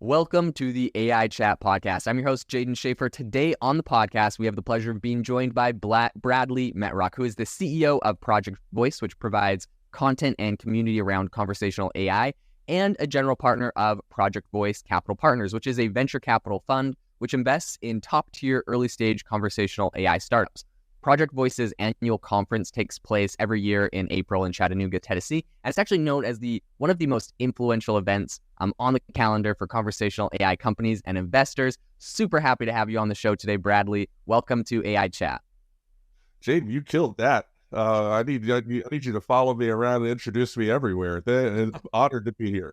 Welcome to the AI Chat Podcast. I'm your host, Jaden Schaefer. Today on the podcast, we have the pleasure of being joined by Bradley Metrock, who is the CEO of Project Voice, which provides content and community around conversational AI, and a general partner of Project Voice Capital Partners, which is a venture capital fund which invests in top-tier early-stage conversational AI startups. Project Voice's annual conference takes place every year in April in Chattanooga, Tennessee, and it's actually known as one of the most influential events on the calendar for conversational AI companies and investors. Super happy to have you on the show today, Bradley. Welcome to AI Chat. Jaden, you killed that. I need you to follow me around and introduce me everywhere. It's honored to be here.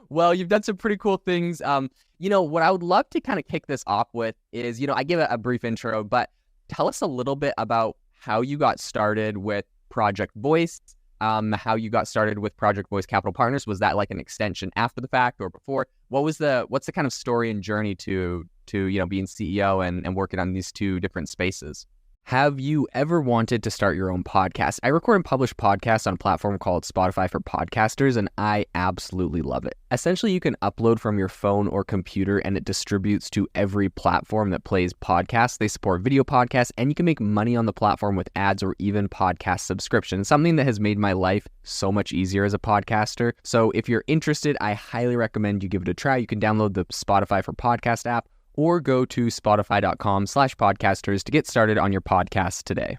Well, you've done some pretty cool things. What I would love to kind of kick this off with is, I give a brief intro, but tell us a little bit about how you got started with Project Voice, how you got started with Project Voice Capital Partners. Was that like an extension after the fact or before? What's the kind of story and journey to being CEO and working on these two different spaces? Have you ever wanted to start your own podcast? I record and publish podcasts on a platform called Spotify for Podcasters, and I absolutely love it. Essentially, you can upload from your phone or computer, and it distributes to every platform that plays podcasts. They support video podcasts, and you can make money on the platform with ads or even podcast subscriptions, something that has made my life so much easier as a podcaster. So if you're interested, I highly recommend you give it a try. You can download the Spotify for Podcast app, or go to spotify.com/podcasters to get started on your podcast today.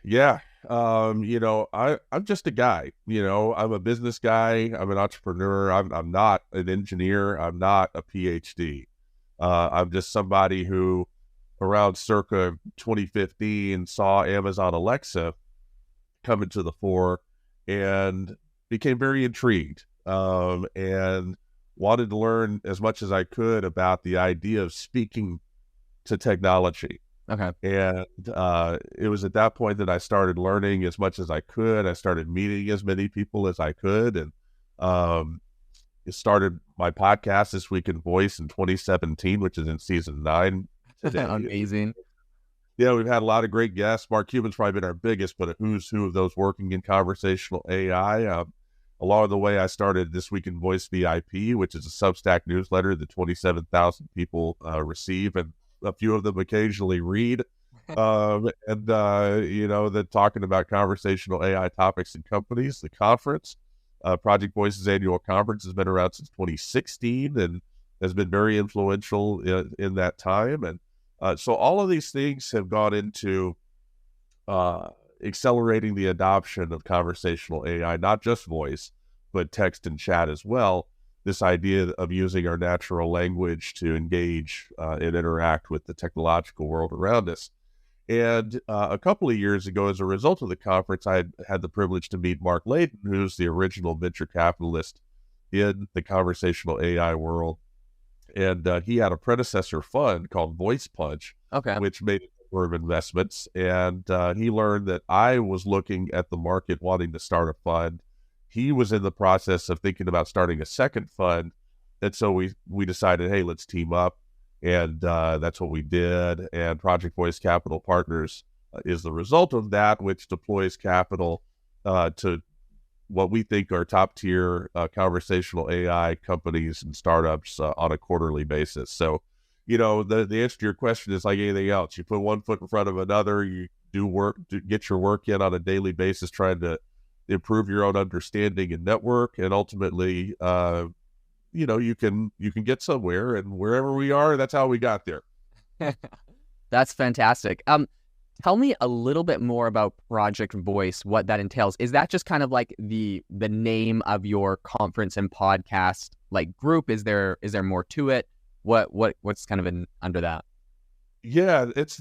Yeah. I'm just a guy, I'm a business guy. I'm an entrepreneur. I'm not an engineer. I'm not a PhD. I'm just somebody who around circa 2015 saw Amazon Alexa come into the fore and became very intrigued. And wanted to learn as much as I could about the idea of speaking to technology. Okay. And it was at that point that I started learning as much as I could. I started meeting as many people as I could. And it started my podcast, This Week in Voice, in 2017, which is in season 9 today. Amazing. Yeah, we've had a lot of great guests. Mark Cuban's probably been our biggest, but a who's who of those working in conversational AI. Along the way, I started This Week in Voice VIP, which is a Substack newsletter that 27,000 people receive, and a few of them occasionally read. Then talking about conversational AI topics and companies. The conference, Project Voice's annual conference, has been around since 2016 and has been very influential in that time. And so all of these things have gone into accelerating the adoption of conversational AI, not just voice, but text and chat as well. This idea of using our natural language to engage and interact with the technological world around us. And a couple of years ago, as a result of the conference, I had the privilege to meet Mark Layden, who's the original venture capitalist in the conversational AI world. And he had a predecessor fund called Voice Punch, which made of investments, and he learned that I was looking at the market wanting to start a fund. He was in the process of thinking about starting a second fund, and so we decided, hey, let's team up, and that's what we did. And Project Voice Capital Partners is the result of that, which deploys capital to what we think are top-tier conversational AI companies and startups on a quarterly basis. So the answer to your question is like anything else. You put one foot in front of another, you get your work in on a daily basis, trying to improve your own understanding and network. And ultimately, you can get somewhere, and wherever we are, that's how we got there. That's fantastic. Tell me a little bit more about Project Voice, what that entails. Is that just kind of like the name of your conference and podcast like group? Is there more to it? What's kind of under that? Yeah, it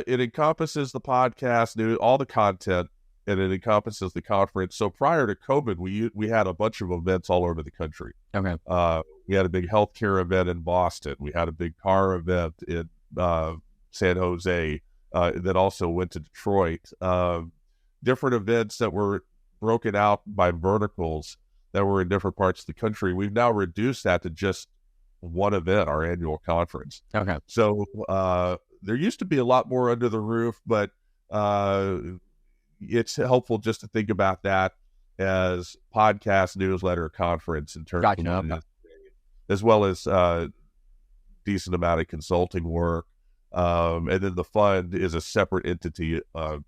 encompasses the podcast, all the content, and it encompasses the conference. So prior to COVID, we had a bunch of events all over the country. Okay. We had a big healthcare event in Boston. We had a big car event in San Jose that also went to Detroit. Different events that were broken out by verticals that were in different parts of the country. We've now reduced that to just one event, our annual conference. Okay. So there used to be a lot more under the roof, but it's helpful just to think about that as podcast, newsletter, conference in terms of as well as decent amount of consulting work. And then the fund is a separate entity on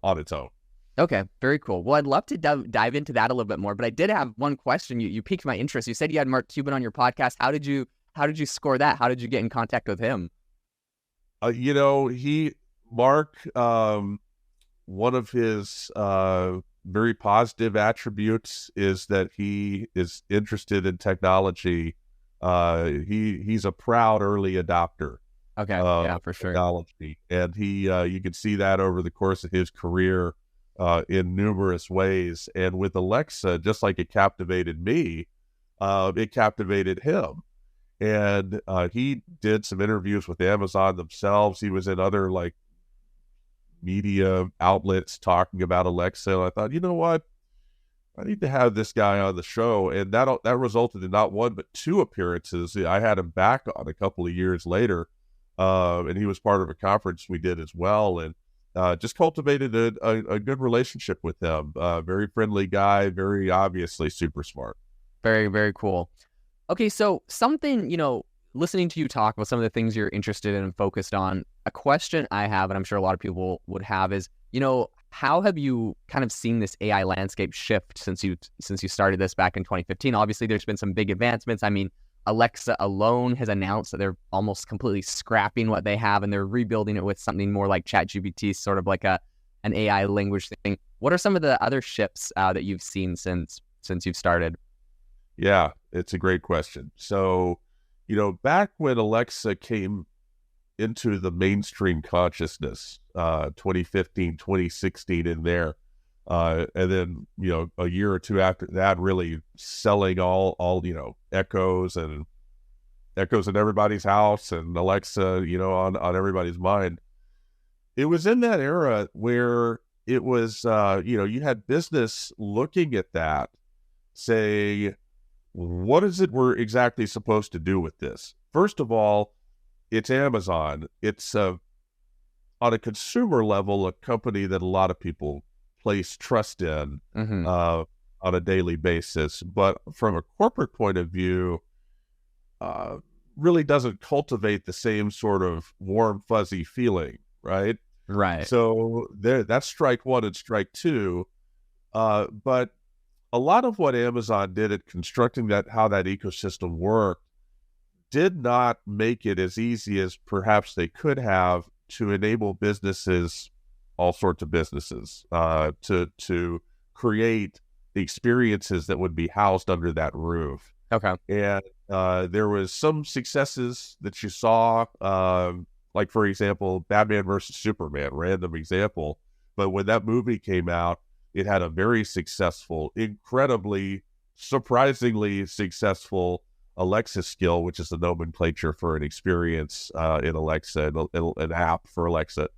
its own. Okay, very cool. Well, I'd love to dive into that a little bit more, but I did have one question. You piqued my interest. You said you had Mark Cuban on your podcast. How did you score that? How did you get in contact with him? Mark, one of his very positive attributes is that he is interested in technology. He's a proud early adopter. Okay, yeah, for sure. Technology, and you can see that over the course of his career in numerous ways. And with Alexa, just like it captivated me, it captivated him. And he did some interviews with Amazon themselves. He was in other like media outlets talking about Alexa. And I thought, you know what? I need to have this guy on the show. And that resulted in not one, but two appearances. I had him back on a couple of years later. And he was part of a conference we did as well. And just cultivated a good relationship with him. Very friendly guy, very obviously super smart. Very, very cool. Okay, so something, listening to you talk about some of the things you're interested in and focused on, a question I have, and I'm sure a lot of people would have, is, how have you kind of seen this AI landscape shift since you started this back in 2015? Obviously, there's been some big advancements. I mean, Alexa alone has announced that they're almost completely scrapping what they have and they're rebuilding it with something more like ChatGPT, sort of like an AI language thing. What are some of the other shifts that you've seen since you've started? Yeah, it's a great question. So, back when Alexa came into the mainstream consciousness, 2015, 2016 in there, and then, a year or two after that, really selling all Echoes in everybody's house and Alexa, on everybody's mind. It was in that era where it was, you had business looking at that, say, what is it we're exactly supposed to do with this? First of all, it's Amazon. It's on a consumer level, a company that a lot of people place trust in on a daily basis. But from a corporate point of view, really doesn't cultivate the same sort of warm, fuzzy feeling, right? Right. So that's strike one and strike two. But a lot of what Amazon did at constructing how that ecosystem worked did not make it as easy as perhaps they could have to enable businesses, all sorts of businesses, to create the experiences that would be housed under that roof. Okay. And there was some successes that you saw, like, for example, Batman versus Superman, random example. But when that movie came out, it had a very successful, incredibly, surprisingly successful Alexa skill, which is the nomenclature for an experience in Alexa, an app for Alexa.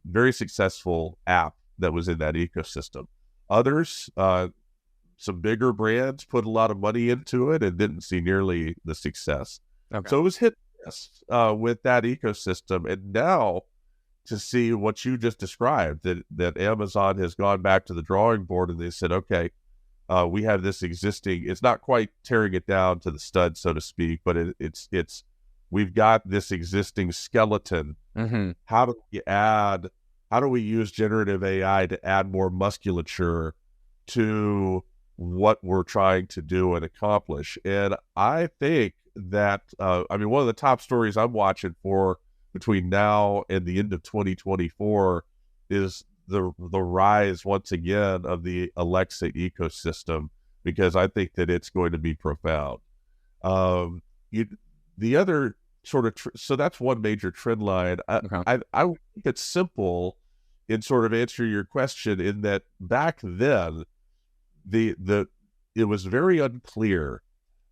Very successful app that was in that ecosystem. Others, some bigger brands put a lot of money into it and didn't see nearly the success. Okay. So it was hit or miss with that ecosystem. And now to see what you just described, that Amazon has gone back to the drawing board and they said, okay, we have this existing, it's not quite tearing it down to the stud, so to speak, but we've got this existing skeleton. How do we use generative AI to add more musculature to what we're trying to do and accomplish? And I think that, one of the top stories I'm watching for between now and the end of 2024 is the rise once again of the Alexa ecosystem, because I think that it's going to be profound. The other sort of so that's one major trend line. I think it's simple in sort of answering your question, in that back then it was very unclear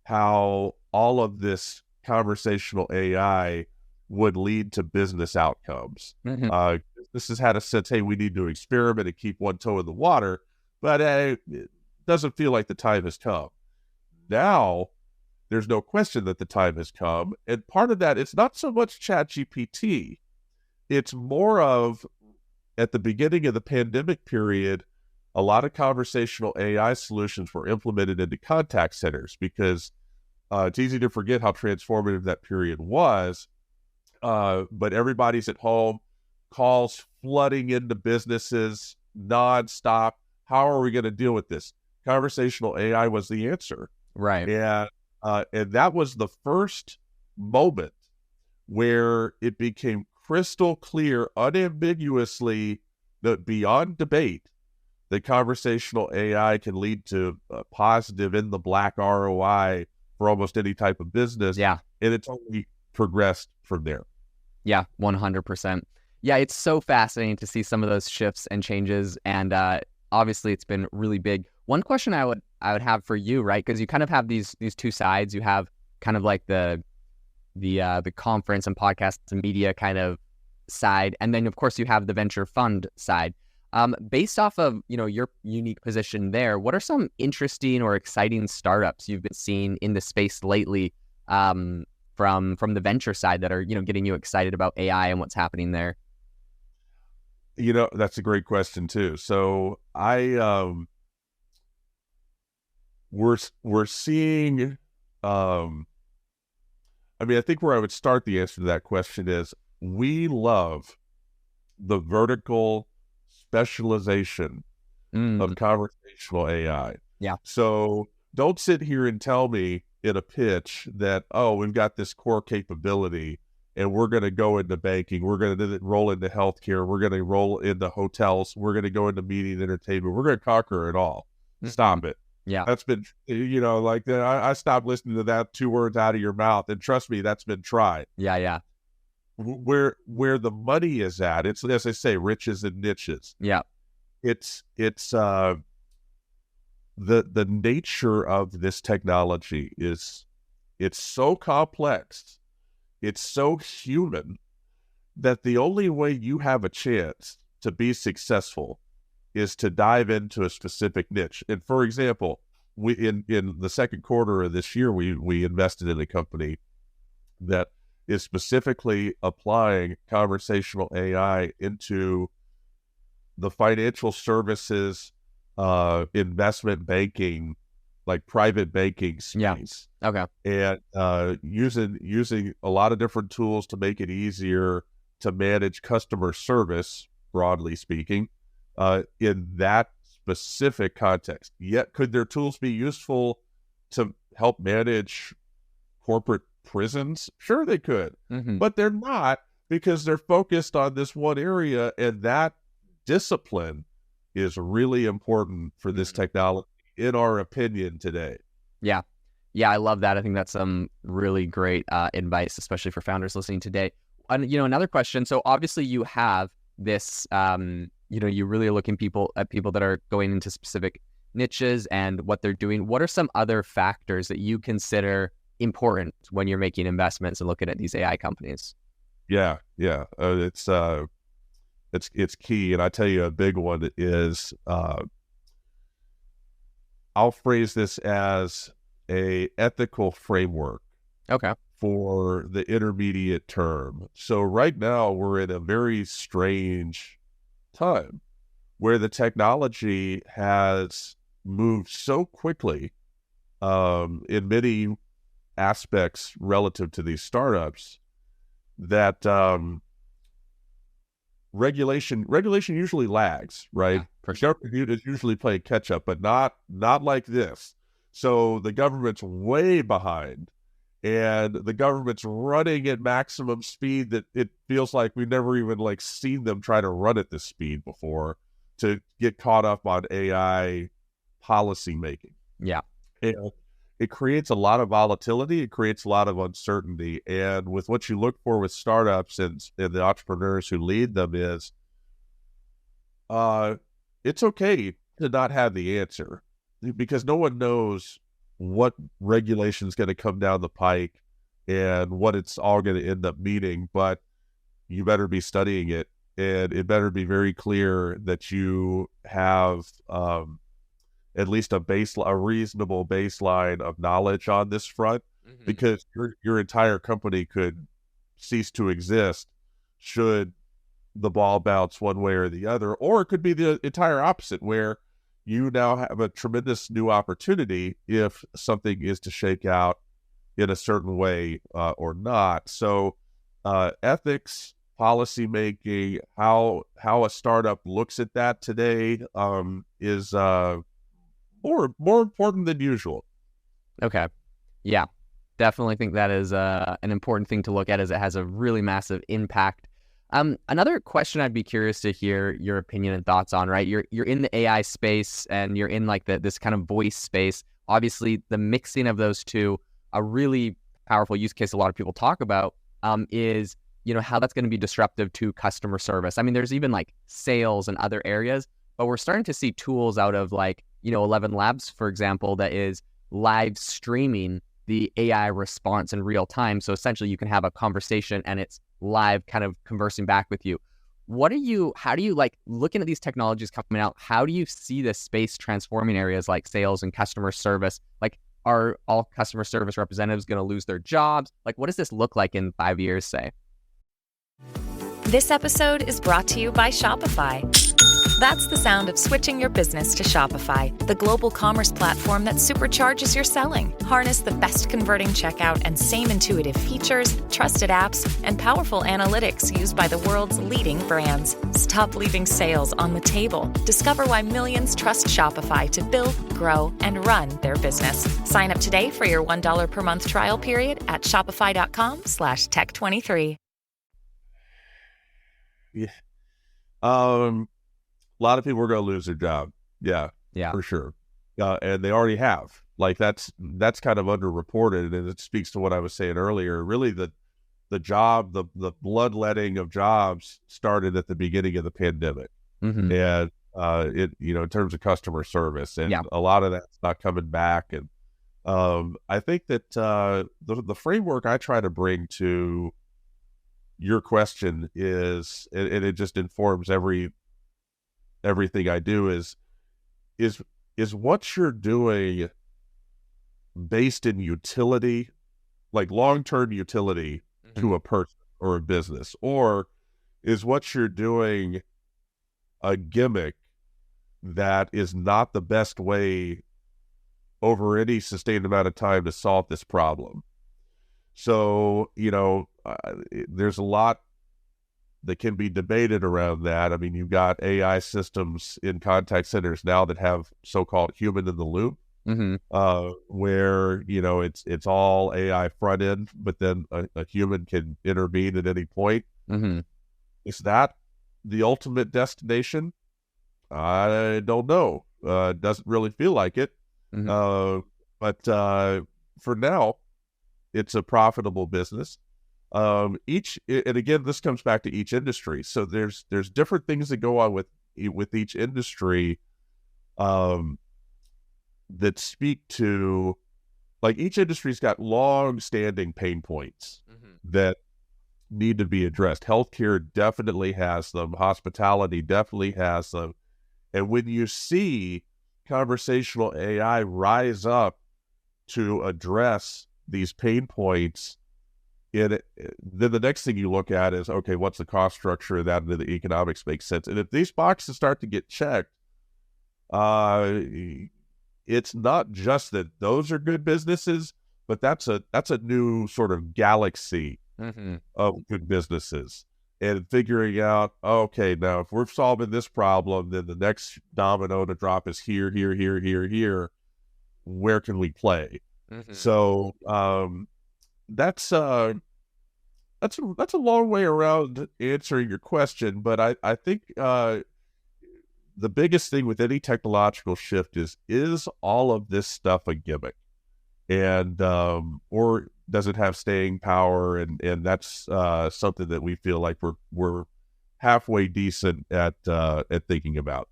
how all of this conversational AI would lead to business outcomes. This has had a sense, hey, we need to experiment and keep one toe in the water, but it doesn't feel like the time has come. Now, there's no question that the time has come, and part of that, it's not so much ChatGPT. It's more of, at the beginning of the pandemic period, a lot of conversational AI solutions were implemented into contact centers because It's easy to forget how transformative that period was. But everybody's at home, calls flooding into businesses nonstop. How are we going to deal with this? Conversational AI was the answer. Right. And that was the first moment where it became crystal clear, unambiguously, that beyond debate, that conversational AI can lead to a positive in the black ROI for almost any type of business. Yeah. And it's only progressed from there. Yeah, 100%. Yeah, it's so fascinating to see some of those shifts and changes, and obviously it's been really big. One question I would have for you, right? Because you kind of have these two sides. You have kind of like the conference and podcasts and media kind of side, and then of course you have the venture fund side. Based off of your unique position there, what are some interesting or exciting startups you've been seeing in the space lately, from the venture side that are getting you excited about AI and what's happening there? That's a great question too. So we're seeing, I think where I would start the answer to that question is we love the vertical specialization of conversational AI. Yeah. So don't sit here and tell me in a pitch that, oh, we've got this core capability and we're going to go into banking, we're going to roll into healthcare, we're going to roll into hotels, we're going to go into media and entertainment, we're going to conquer it all. Stop it. Yeah. That's been, like that. I stopped listening to that 2 words out of your mouth, and trust me, that's been tried. Yeah. Where the money is at, it's, as I say, riches and niches. Yeah. It's the nature of this technology is, it's so complex, it's so human, that the only way you have a chance to be successful is to dive into a specific niche. And for example, we in the second quarter of this year, we invested in a company that is specifically applying conversational AI into the financial services, investment banking, like private banking space. Yeah. Okay. And using a lot of different tools to make it easier to manage customer service, broadly speaking, in that specific context. Yet, could their tools be useful to help manage corporate prisons? Sure, they could, but they're not, because they're focused on this one area, and that discipline is really important for this technology, in our opinion, today. Yeah, I love that. I think that's some really great advice, especially for founders listening today. And another question. So obviously, you have this. You really are looking at people that are going into specific niches and what they're doing. What are some other factors that you consider important when you're making investments and looking at these AI companies? Yeah. It's key. And I tell you, a big one is, I'll phrase this as a ethical framework. Okay. For the intermediate term. So right now we're in a very strange time where the technology has moved so quickly, in many aspects relative to these startups, that regulation usually lags, right? Yeah, for sure. Government is usually playing catch up, but not like this. So the government's way behind, and the government's running at maximum speed that it feels like we've never even seen them try to run at this speed before, to get caught up on AI policy making. Yeah. It creates a lot of volatility. It creates a lot of uncertainty. And with what you look for with startups and the entrepreneurs who lead them is, it's okay to not have the answer, because no one knows what regulation is going to come down the pike and what it's all going to end up meaning. But you better be studying it, and it better be very clear that you have at least a reasonable baseline of knowledge on this front, because your entire company could cease to exist should the ball bounce one way or the other. Or it could be the entire opposite, where you now have a tremendous new opportunity if something is to shake out in a certain way or not. So ethics, policy making, how a startup looks at that today is more important than usual. Okay. Yeah, definitely think that is an important thing to look at, as it has a really massive impact. Another question I'd be curious to hear your opinion and thoughts on, right? You're in the AI space and you're in like this kind of voice space. Obviously, the mixing of those two, a really powerful use case a lot of people talk about is, how that's going to be disruptive to customer service. I mean, there's even like sales and other areas, but we're starting to see tools out of like, 11 Labs, for example, that is live streaming the AI response in real time. So essentially you can have a conversation and it's live kind of conversing back with you. How do you like looking at these technologies coming out? How do you see this space transforming areas like sales and customer service? Like, are all customer service representatives going to lose their jobs? Like, what does this look like in 5 years, say? This episode is brought to you by Shopify. That's the sound of switching your business to Shopify, the global commerce platform that supercharges your selling. Harness the best converting checkout and same intuitive features, trusted apps, and powerful analytics used by the world's leading brands. Stop leaving sales on the table. Discover why millions trust Shopify to build, grow, and run their business. Sign up today for your $1 per month trial period at shopify.com/tech23. Yeah. A lot of people are going to lose their job. Yeah, Yeah. for sure. And they already have. Like that's kind of underreported, and it speaks to what I was saying earlier. Really, the bloodletting of jobs started at the beginning of the pandemic, Mm-hmm. and in terms of customer service, and Yeah. a lot of that's not coming back. And I think that the framework I try to bring to your question is, and it just informs everything I do, is what you're doing based in utility, like long-term utility to a person or a business, or is what you're doing a gimmick that is not the best way over any sustained amount of time to solve this problem. So, there's a lot that can be debated around that. I mean, you've got AI systems in contact centers now that have so-called human in the loop, Mm-hmm. where, it's all AI front end, but then a human can intervene at any point. Mm-hmm. Is that the ultimate destination? I don't know. Doesn't really feel like it. Mm-hmm. But for now, it's a profitable business. And again, this comes back to each industry. So there's different things that go on with each industry that speak to, like, each industry's got long-standing pain points that need to be addressed. Healthcare definitely has them. Hospitality definitely has them. And when you see conversational AI rise up to address these pain points, then the next thing you look at is, okay, what's the cost structure of that, and the economics make sense. And if these boxes start to get checked, it's not just that those are good businesses, but that's a new sort of galaxy of good businesses. And figuring out, okay, now if we're solving this problem, then the next domino to drop is here, here, here, here, here. Where can we play? So that's a long way around answering your question, but I think the biggest thing with any technological shift is all of this stuff a gimmick, and or does it have staying power? And that's something that we feel like we're halfway decent at thinking about.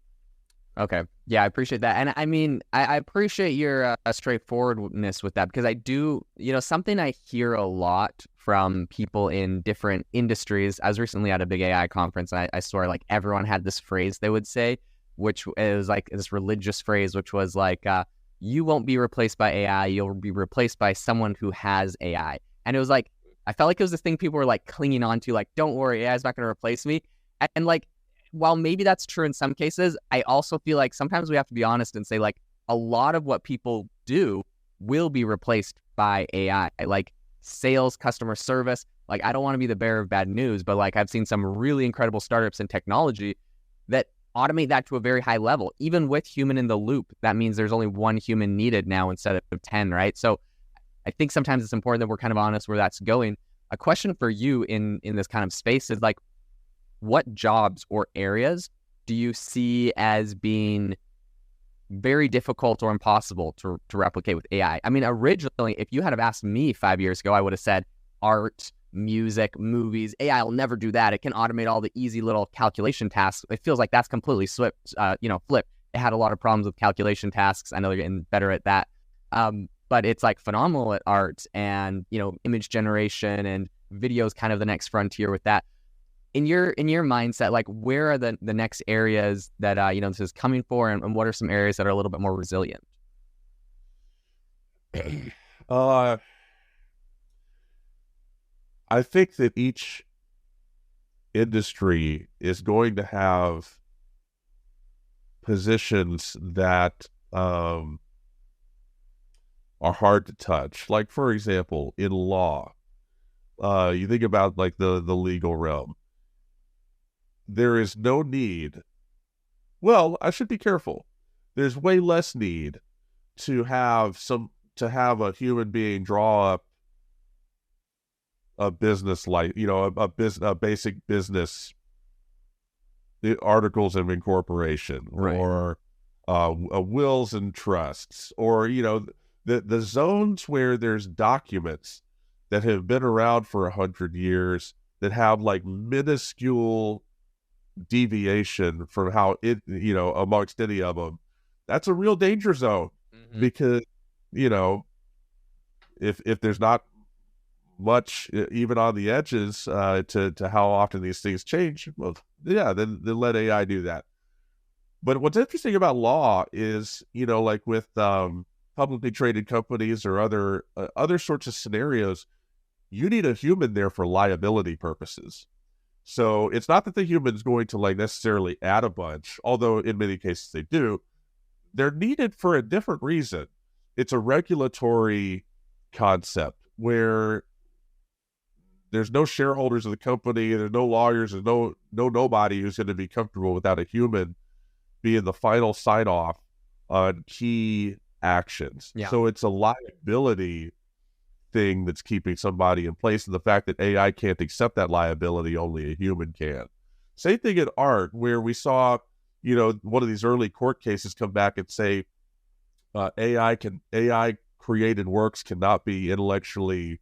Okay. Yeah, I appreciate that. And I mean, I appreciate your straightforwardness with that, because I do, something I hear a lot from people in different industries. I was recently at a big AI conference, and I swear, like, everyone had this phrase they would say, which is like this religious phrase, which was like, you won't be replaced by AI, you'll be replaced by someone who has AI. And it was like, I felt like it was this thing people were like clinging on to, like, don't worry, AI is not going to replace me. And like, while maybe that's true in some cases, I also feel like sometimes we have to be honest and say, like, a lot of what people do will be replaced by AI, like sales, customer service. Like, I don't want to be the bearer of bad news, but like I've seen some really incredible startups in technology that automate that to a very high level. Even with human in the loop, that means there's only one human needed now instead of 10, right? So I think sometimes it's important that we're kind of honest where that's going. A question for you in this kind of space is like, what jobs or areas do you see as being very difficult or impossible to replicate with AI? I mean, originally, if you had have asked me 5 years ago, I would have said art, music, movies. AI will never do that. It can automate all the easy little calculation tasks. It feels like that's completely flipped. It had a lot of problems with calculation tasks. I know they're getting better at that. But it's like phenomenal at art and, image generation, and video is kind of the next frontier with that. In your mindset, like, where are the next areas that, this is coming for, and what are some areas that are a little bit more resilient? I think that each industry is going to have positions that are hard to touch. Like, for example, in law, you think about like the legal realm. There is no need. Well, I should be careful. There's way less need to have a human being draw up a business, like, a basic business, the articles of incorporation, right, or wills and trusts, or the zones where there's documents that have been around for 100 years that have like minuscule deviation from how it, amongst any of them. That's a real danger zone, because if there's not much even on the edges to how often these things change, well, yeah, then let AI do that. But what's interesting about law is, like with publicly traded companies or other sorts of scenarios, you need a human there for liability purposes. So it's not that the human's going to like necessarily add a bunch, although in many cases they do. They're needed for a different reason. It's a regulatory concept where there's no shareholders of the company, there's no lawyers, there's no nobody who's going to be comfortable without a human being the final sign-off on key actions. Yeah. So it's a liability thing that's keeping somebody in place, and the fact that AI can't accept that liability, only a human can. Same thing in art, where we saw, one of these early court cases come back and say AI created works cannot be intellectually,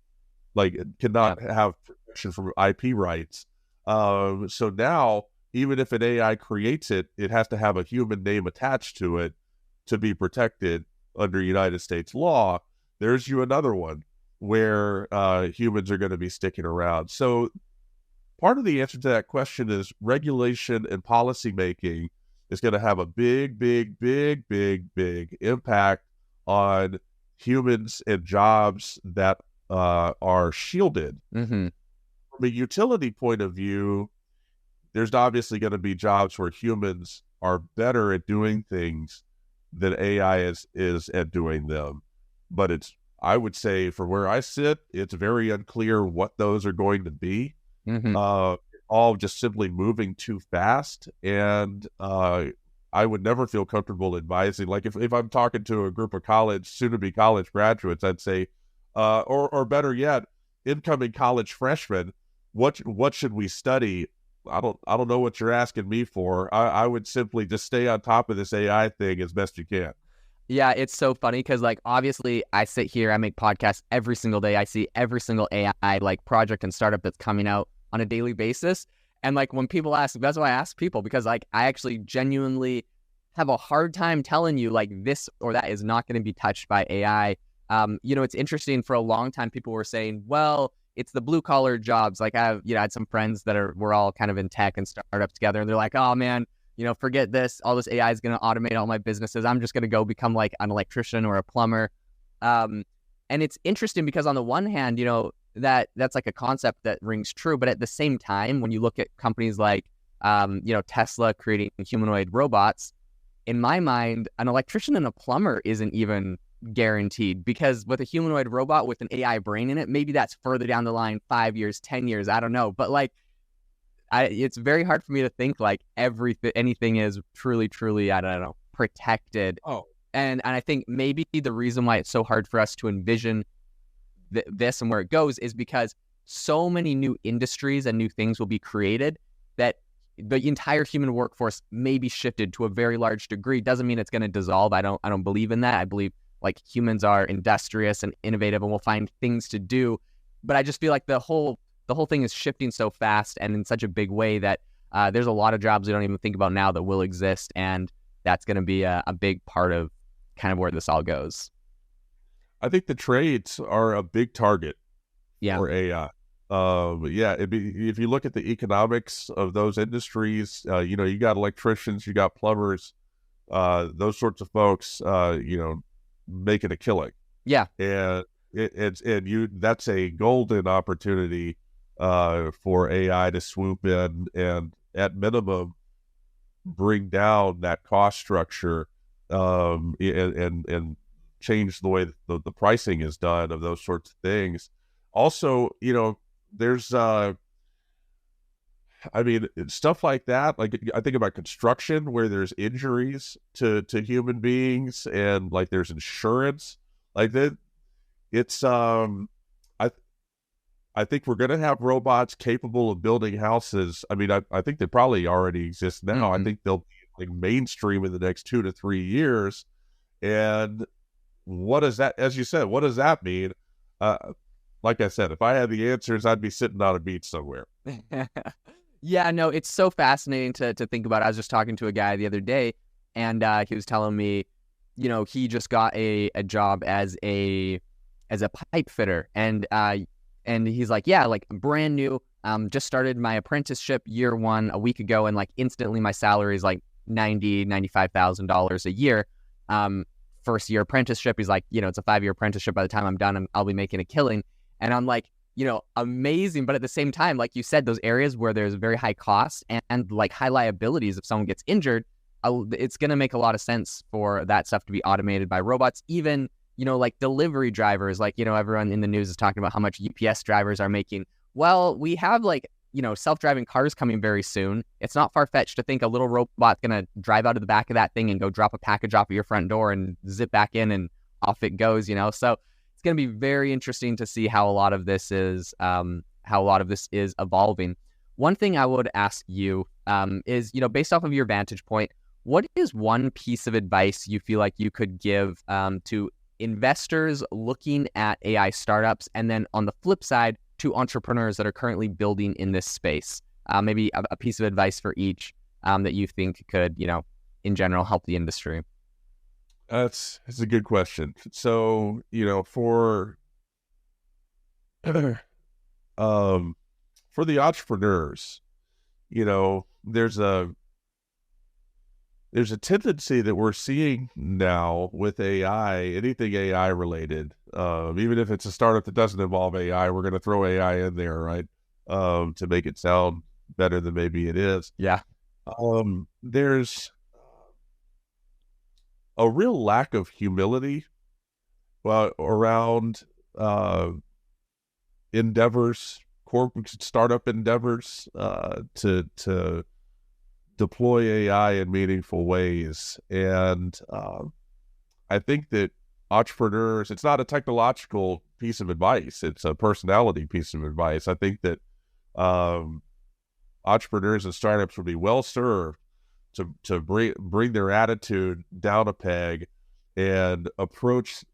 cannot have protection from IP rights. So now, even if an AI creates it, it has to have a human name attached to it to be protected under United States law. There's another one where humans are going to be sticking around. So part of the answer to that question is regulation and policy making is going to have a big, big, big, big, big impact on humans and jobs that are shielded. From a utility point of view, there's obviously going to be jobs where humans are better at doing things than AI is at doing them. But I would say, for where I sit, it's very unclear what those are going to be. All just simply moving too fast. And I would never feel comfortable advising. Like if I'm talking to a group of soon-to-be college graduates, I'd say, or better yet, incoming college freshmen, what should we study? I don't know what you're asking me for. I would simply just stay on top of this AI thing as best you can. Yeah, it's so funny because, like, obviously I sit here, I make podcasts every single day. I see every single AI like project and startup that's coming out on a daily basis. And like when people ask, that's why I ask people, because like I actually genuinely have a hard time telling you like this or that is not going to be touched by AI. It's interesting. For a long time, people were saying, well, it's the blue collar jobs. Like I had some friends that we're all kind of in tech and startups together, and they're like, oh man, forget this. All this AI is going to automate all my businesses. I'm just going to go become like an electrician or a plumber. And it's interesting because on the one hand, that's like a concept that rings true. But at the same time, when you look at companies like, Tesla creating humanoid robots, in my mind, an electrician and a plumber isn't even guaranteed, because with a humanoid robot with an AI brain in it, maybe that's further down the line, 5 years, 10 years, I don't know. But like, it's very hard for me to think like anything is truly, I don't know, protected. Oh, And I think maybe the reason why it's so hard for us to envision this and where it goes is because so many new industries and new things will be created that the entire human workforce may be shifted to a very large degree. Doesn't mean it's going to dissolve. I don't believe in that. I believe like humans are industrious and innovative and will find things to do. But I just feel like the whole thing is shifting so fast and in such a big way that there's a lot of jobs we don't even think about now that will exist. And that's going to be a big part of kind of where this all goes. I think the trades are a big target for AI. If you look at the economics of those industries, you got electricians, you got plumbers, those sorts of folks, making a killing. Yeah. And that's a golden opportunity for AI to swoop in and at minimum bring down that cost structure and change the way the pricing is done of those sorts of things. Also, there's stuff like that. Like I think about construction where there's injuries to human beings and like there's insurance like that. It's I think we're going to have robots capable of building houses. I mean, I think they probably already exist now. Mm-hmm. I think they'll be like mainstream in the next 2 to 3 years. And what does that, as you said, what does that mean? Like I said, if I had the answers, I'd be sitting on a beach somewhere. Yeah, no, it's so fascinating to think about. I was just talking to a guy the other day, and he was telling me, he just got a job as a pipe fitter, and he's like, yeah, like brand new, just started my apprenticeship year 1 a week ago, and like instantly my salary is like $95,000 a year. First year apprenticeship, he's like, it's a 5-year apprenticeship. By the time I'm done, I'll be making a killing. And I'm like, amazing. But at the same time, like you said, those areas where there's very high costs and like high liabilities, if someone gets injured, it's going to make a lot of sense for that stuff to be automated by robots. Even, like delivery drivers, like, everyone in the news is talking about how much UPS drivers are making. Well, we have like, self-driving cars coming very soon. It's not far-fetched to think a little robot's going to drive out of the back of that thing and go drop a package off at your front door and zip back in and off it goes, So it's going to be very interesting to see how a lot of this is evolving. One thing I would ask you is, based off of your vantage point, what is one piece of advice you feel like you could give to investors looking at AI startups, and then on the flip side, to entrepreneurs that are currently building in this space? Maybe a piece of advice for each that you think could, in general, help the industry. That's a good question. So, for the entrepreneurs, there's a tendency that we're seeing now with AI, anything AI related, even if it's a startup that doesn't involve AI, we're going to throw AI in there, right? To make it sound better than maybe it is. Yeah. There's a real lack of humility around endeavors, corporate startup endeavors, to deploy AI in meaningful ways. And I think that entrepreneurs, it's not a technological piece of advice, it's a personality piece of advice. I think that entrepreneurs and startups would be well served to bring their attitude down a peg and approach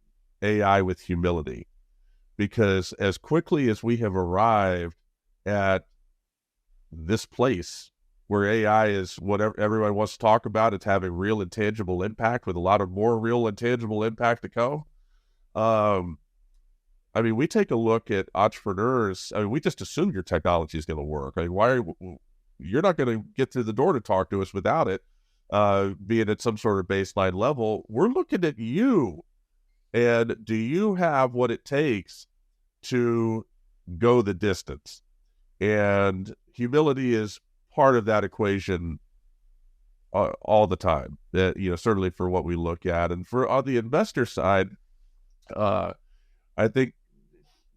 AI with humility. Because as quickly as we have arrived at this place where AI is what everyone wants to talk about, it's having real and tangible impact with a lot of more real and tangible impact to come. We take a look at entrepreneurs. We just assume your technology is going to work. You're not going to get through the door to talk to us without it, being at some sort of baseline level. We're looking at you. And do you have what it takes to go the distance? And humility is part of that equation all the time. That, certainly for what we look at. And on the investor side, I think,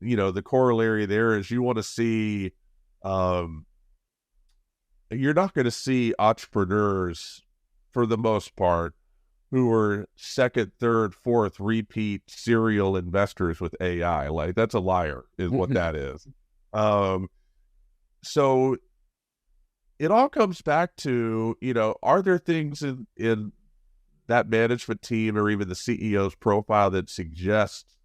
the corollary there is you want to see, you're not going to see entrepreneurs for the most part who are second, third, fourth repeat serial investors with AI. Like, that's a liar is what that is. So it all comes back to, are there things in that management team or even the CEO's profile that suggests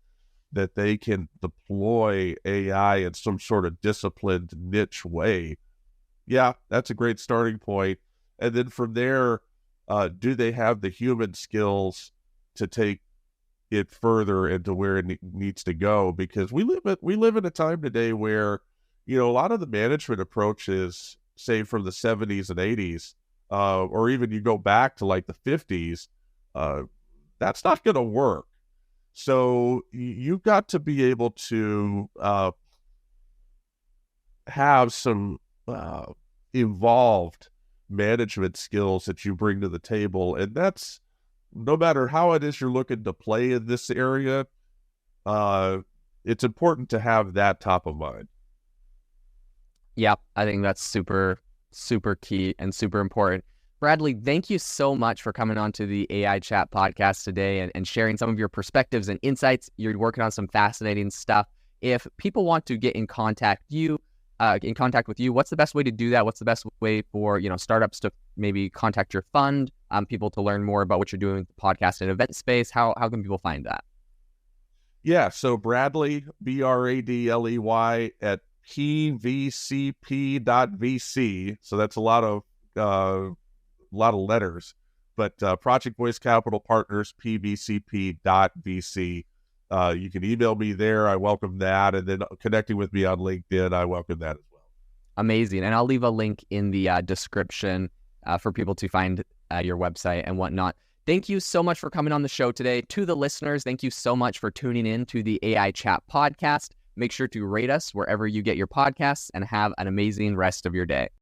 that they can deploy AI in some sort of disciplined niche way? Yeah, that's a great starting point. And then from there, do they have the human skills to take it further into where it needs to go? Because we live in a time today where, a lot of the management approaches, say from the 70s and 80s, or even you go back to like the 50s, that's not going to work. So you've got to be able to have some evolved management skills that you bring to the table. And that's, no matter how it is you're looking to play in this area, it's important to have that top of mind. Yeah, I think that's super, super key and super important. Bradley, thank you so much for coming on to the AI Chat podcast today and sharing some of your perspectives and insights. You're working on some fascinating stuff. If people want to get in contact with you, what's the best way to do that? What's the best way for, startups to maybe contact your fund, people to learn more about what you're doing with the podcast and event space? How can people find that? Yeah, so Bradley, Bradley at pvcp.vc. So that's a lot of letters, but Project Voice Capital Partners, pvcp.vc. You can email me there. I welcome that. And then connecting with me on LinkedIn, I welcome that as well. Amazing. And I'll leave a link in the description for people to find your website and whatnot. Thank you so much for coming on the show today. To the listeners, thank you so much for tuning in to the AI Chat podcast. Make sure to rate us wherever you get your podcasts and have an amazing rest of your day.